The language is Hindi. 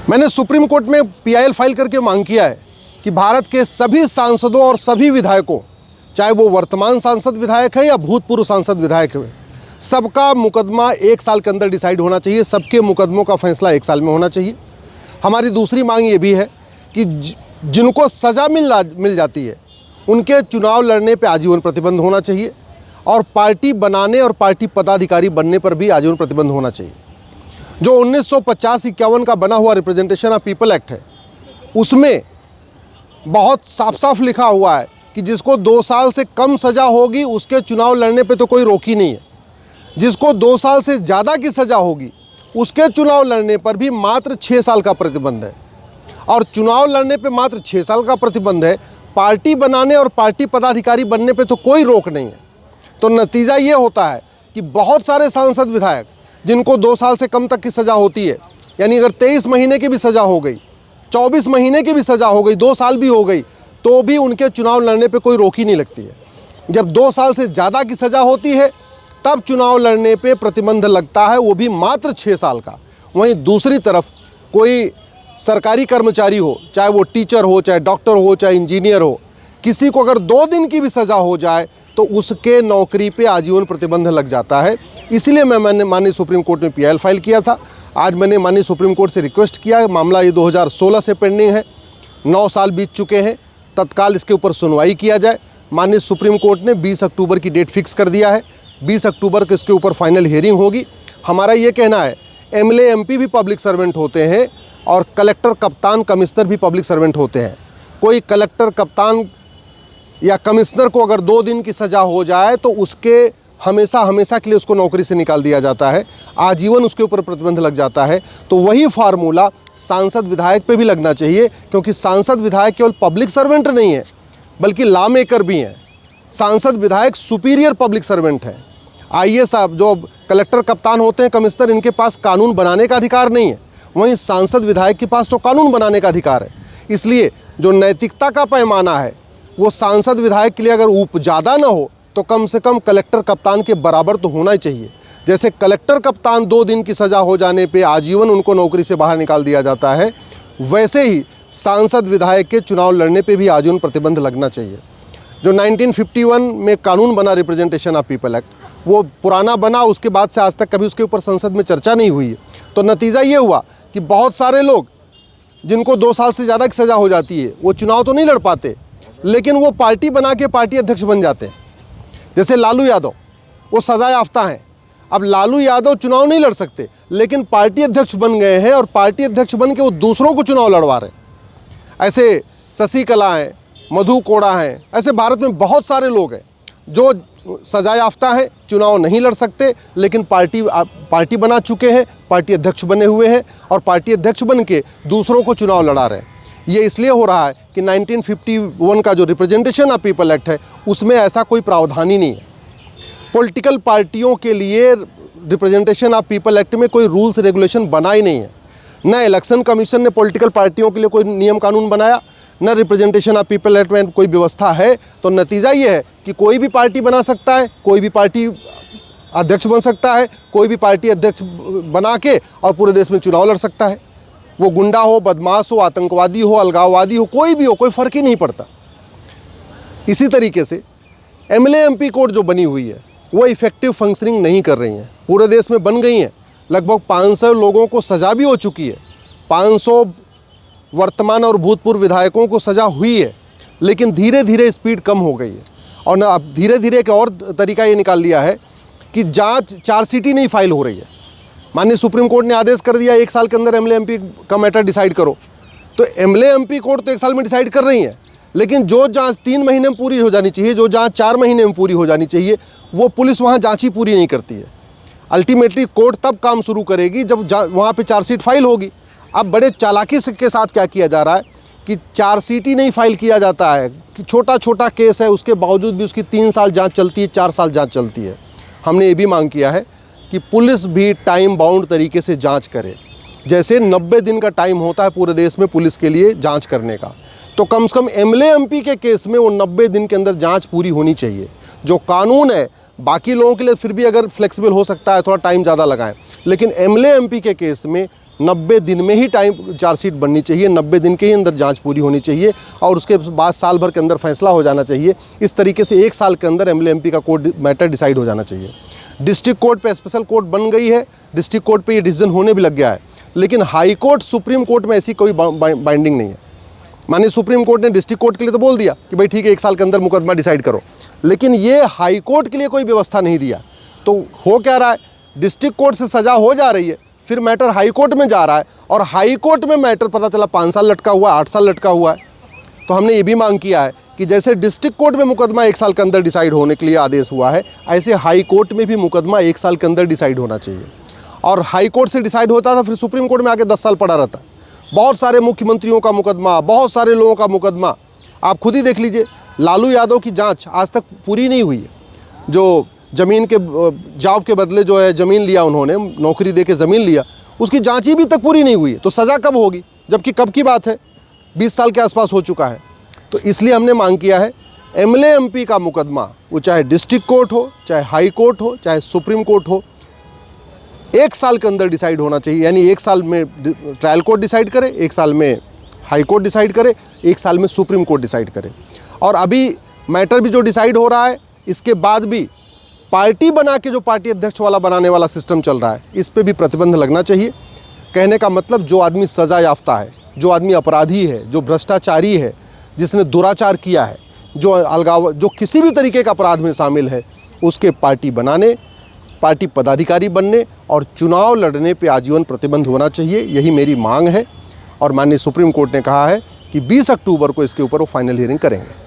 मैंने सुप्रीम कोर्ट में पीआईएल फाइल करके मांग किया है कि भारत के सभी सांसदों और सभी विधायकों, चाहे वो वर्तमान सांसद विधायक है या भूतपूर्व सांसद विधायक है, सबका मुकदमा 1 साल के अंदर डिसाइड होना चाहिए। सबके मुकदमों का फैसला 1 साल में होना चाहिए। हमारी दूसरी मांग ये भी है कि जिनको सज़ा मिल जाती है उनके चुनाव लड़ने पर आजीवन प्रतिबंध होना चाहिए और पार्टी बनाने और पार्टी पदाधिकारी बनने पर भी आजीवन प्रतिबंध होना चाहिए। जो 1950-51 का बना हुआ रिप्रेजेंटेशन ऑफ पीपल एक्ट है, उसमें बहुत साफ साफ लिखा हुआ है कि जिसको 2 साल से कम सज़ा होगी उसके चुनाव लड़ने पे तो कोई रोक ही नहीं है। जिसको 2 साल से ज़्यादा की सज़ा होगी उसके चुनाव लड़ने पर भी मात्र 6 साल का प्रतिबंध है। और चुनाव लड़ने पे मात्र 6 साल का प्रतिबंध है, पार्टी बनाने और पार्टी पदाधिकारी बनने पे तो कोई रोक नहीं है। तो नतीजा ये होता है कि बहुत सारे सांसद विधायक जिनको 2 साल से कम तक की सज़ा होती है, यानी अगर 23 महीने की भी सज़ा हो गई, 24 महीने की भी सज़ा हो गई, 2 साल भी हो गई, तो भी उनके चुनाव लड़ने पे कोई रोक ही नहीं लगती है। जब 2 साल से ज़्यादा की सज़ा होती है तब चुनाव लड़ने पे प्रतिबंध लगता है, वो भी मात्र 6 साल का। वहीं दूसरी तरफ कोई सरकारी कर्मचारी हो, चाहे वो टीचर हो, चाहे डॉक्टर हो, चाहे इंजीनियर हो, किसी को अगर 2 दिन की भी सज़ा हो जाए तो उसके नौकरी पे आजीवन प्रतिबंध लग जाता है। इसलिए मैंने माननीय सुप्रीम कोर्ट में पीआईएल फाइल किया था। आज मैंने माननीय सुप्रीम कोर्ट से रिक्वेस्ट किया है, मामला ये 2016 से पेंडिंग है, 9 साल बीत चुके हैं, तत्काल इसके ऊपर सुनवाई किया जाए। माननीय सुप्रीम कोर्ट ने 20 अक्टूबर की डेट फिक्स कर दिया है। 20 अक्टूबर को इसके ऊपर फाइनल हियरिंग होगी। हमारा ये कहना है, एमएलए एमपी भी पब्लिक सर्वेंट होते हैं और कलेक्टर, कप्तान, कमिश्नर भी पब्लिक सर्वेंट होते हैं। कोई कलेक्टर, कप्तान या कमिश्नर को अगर 2 दिन की सज़ा हो जाए तो उसके हमेशा के लिए उसको नौकरी से निकाल दिया जाता है, आजीवन उसके ऊपर प्रतिबंध लग जाता है। तो वही फार्मूला सांसद विधायक पे भी लगना चाहिए, क्योंकि सांसद विधायक केवल पब्लिक सर्वेंट नहीं है बल्कि लॉ मेकर भी हैं। सांसद विधायक सुपीरियर पब्लिक सर्वेंट हैं। आईएएस साहब जो कलेक्टर, कप्तान होते हैं, कमिश्नर, इनके पास कानून बनाने का अधिकार नहीं है, वहीं सांसद विधायक के पास तो कानून बनाने का अधिकार है। इसलिए जो नैतिकता का पैमाना है वो सांसद विधायक के लिए अगर ज़्यादा ना हो तो कम से कम कलेक्टर, कप्तान के बराबर तो होना ही चाहिए। जैसे कलेक्टर, कप्तान 2 दिन की सज़ा हो जाने पे आजीवन उनको नौकरी से बाहर निकाल दिया जाता है, वैसे ही सांसद विधायक के चुनाव लड़ने पे भी आजीवन प्रतिबंध लगना चाहिए। जो 1951 में कानून बना रिप्रेजेंटेशन ऑफ पीपल एक्ट, वो पुराना बना, उसके बाद से आज तक कभी उसके ऊपर संसद में चर्चा नहीं हुई है। तो नतीजा ये हुआ कि बहुत सारे लोग जिनको 2 साल से ज़्यादा की सज़ा हो जाती है वो चुनाव तो नहीं लड़ पाते, लेकिन वो पार्टी बना के पार्टी अध्यक्ष बन जाते हैं। जैसे लालू यादव, वो सज़ा याफ्ता हैं। अब लालू यादव चुनाव नहीं लड़ सकते, लेकिन पार्टी अध्यक्ष बन गए हैं और पार्टी अध्यक्ष बन के वो दूसरों को चुनाव लड़वा रहे हैं। ऐसे शशिकला हैं, मधु कोड़ा हैं, ऐसे भारत में बहुत सारे लोग हैं जो सज़ा याफ्ता है, चुनाव नहीं लड़ सकते, लेकिन पार्टी बना चुके हैं, पार्टी अध्यक्ष बने हुए हैं और पार्टी अध्यक्ष बन के दूसरों को चुनाव लड़ा रहे हैं। ये इसलिए हो रहा है कि 1951 का जो रिप्रेजेंटेशन ऑफ पीपल एक्ट है उसमें ऐसा कोई प्रावधान ही नहीं है। पॉलिटिकल पार्टियों के लिए रिप्रेजेंटेशन ऑफ पीपल एक्ट में कोई रूल्स रेगुलेशन बना ही नहीं है। न इलेक्शन कमीशन ने पॉलिटिकल पार्टियों के लिए कोई नियम कानून बनाया, न रिप्रेजेंटेशन ऑफ पीपल एक्ट में कोई व्यवस्था है। तो नतीजा ये है कि कोई भी पार्टी बना सकता है, कोई भी पार्टी अध्यक्ष बन सकता है, कोई भी पार्टी अध्यक्ष बना के और पूरे देश में चुनाव लड़ सकता है। वो गुंडा हो, बदमाश हो, आतंकवादी हो, अलगाववादी हो, कोई भी हो, कोई फ़र्क ही नहीं पड़ता। इसी तरीके से एमएलए एमपी कोर्ट जो बनी हुई है वो इफ़ेक्टिव फंक्शनिंग नहीं कर रही हैं। पूरे देश में बन गई हैं, लगभग 500 लोगों को सज़ा भी हो चुकी है, 500 वर्तमान और भूतपूर्व विधायकों को सज़ा हुई है, लेकिन धीरे धीरे स्पीड कम हो गई है। और ना अब धीरे धीरे एक और तरीका ये निकाल लिया है कि जाँच चार्जशीट ही नहीं फाइल हो रही है। माननीय सुप्रीम कोर्ट ने आदेश कर दिया 1 साल के अंदर एमएलए एमपी का मैटर डिसाइड करो, तो एमएलए एमपी कोर्ट तो 1 साल में डिसाइड कर रही है, लेकिन जो जांच 3 महीने में पूरी हो जानी चाहिए, जो जांच 4 महीने में पूरी हो जानी चाहिए, वो पुलिस वहाँ जांच ही पूरी नहीं करती है। अल्टीमेटली कोर्ट तब काम शुरू करेगी जब वहाँ पे चार्जशीट फाइल होगी। अब बड़े चालाकी के साथ क्या किया जा रहा है कि चार्जशीट ही नहीं फाइल किया जाता है, कि छोटा छोटा केस है उसके बावजूद भी उसकी 3 साल जाँच चलती है, 4 साल जाँच चलती है। हमने ये भी मांग किया है कि पुलिस भी टाइम बाउंड तरीके से जांच करे। जैसे 90 दिन का टाइम होता है पूरे देश में पुलिस के लिए जांच करने का, तो कम से कम एमएलए एमपी के केस में वो 90 दिन के अंदर जांच पूरी होनी चाहिए। जो कानून है बाकी लोगों के लिए फिर भी अगर फ्लेक्सिबल हो सकता है, थोड़ा टाइम ज़्यादा लगाएं, लेकिन एमएलए एमपी के केस में 90 दिन में ही चार्जशीट बननी चाहिए, 90 दिन के ही अंदर जांच पूरी होनी चाहिए और उसके बाद साल भर के अंदर फैसला हो जाना चाहिए। इस तरीके से 1 साल के अंदर एमएलए एमपी का कोर्ट मैटर डिसाइड हो जाना चाहिए। डिस्ट्रिक्ट कोर्ट पे स्पेशल कोर्ट बन गई है, डिस्ट्रिक्ट कोर्ट पे ये डिसीजन होने भी लग गया है, लेकिन हाई कोर्ट सुप्रीम कोर्ट में ऐसी कोई बाइंडिंग नहीं है। माननीय सुप्रीम कोर्ट ने डिस्ट्रिक्ट कोर्ट के लिए तो बोल दिया कि भाई ठीक है 1 साल के अंदर मुकदमा डिसाइड करो, लेकिन ये हाई कोर्ट के लिए कोई व्यवस्था नहीं दिया। तो हो क्या रहा है, डिस्ट्रिक्ट कोर्ट से सज़ा हो जा रही है, फिर मैटर हाई कोर्ट में जा रहा है और हाई कोर्ट में मैटर पता चला 5 साल लटका हुआ है, 8 साल लटका हुआ है। तो हमने ये भी मांग किया है कि जैसे डिस्ट्रिक्ट कोर्ट में मुकदमा 1 साल के अंदर डिसाइड होने के लिए आदेश हुआ है, ऐसे हाई कोर्ट में भी मुकदमा 1 साल के अंदर डिसाइड होना चाहिए। और हाई कोर्ट से डिसाइड होता था फिर सुप्रीम कोर्ट में आके 10 साल पड़ा रहता। बहुत सारे मुख्यमंत्रियों का मुकदमा, बहुत सारे लोगों का मुकदमा, आप खुद ही देख लीजिए। लालू यादव की जांच आज तक पूरी नहीं हुई है। जो ज़मीन के जॉब के बदले जो है ज़मीन लिया, उन्होंने नौकरी दे के ज़मीन लिया, उसकी जांच ही भी तक पूरी नहीं हुई है। तो सज़ा कब होगी, जबकि कब की बात है, 20 साल के आसपास हो चुका है। तो इसलिए हमने मांग किया है एमएलए एमपी का मुकदमा, वो चाहे डिस्ट्रिक्ट कोर्ट हो, चाहे हाई कोर्ट हो, चाहे सुप्रीम कोर्ट हो, 1 साल के अंदर डिसाइड होना चाहिए। यानी 1 साल में ट्रायल कोर्ट डिसाइड करे, 1 साल में हाई कोर्ट डिसाइड करे, 1 साल में सुप्रीम कोर्ट डिसाइड करे। और अभी मैटर भी जो डिसाइड हो रहा है, इसके बाद भी पार्टी बना के जो पार्टी अध्यक्ष वाला बनाने वाला सिस्टम चल रहा है, इस पे भी प्रतिबंध लगना चाहिए। कहने का मतलब जो आदमी सज़ा याफ्ता है, जो आदमी अपराधी है, जो भ्रष्टाचारी है, जिसने दुराचार किया है, जो अलगाव, जो किसी भी तरीके का अपराध में शामिल है, उसके पार्टी बनाने, पार्टी पदाधिकारी बनने और चुनाव लड़ने पे आजीवन प्रतिबंध होना चाहिए। यही मेरी मांग है और माननीय सुप्रीम कोर्ट ने कहा है कि 20 अक्टूबर को इसके ऊपर वो फाइनल हियरिंग करेंगे।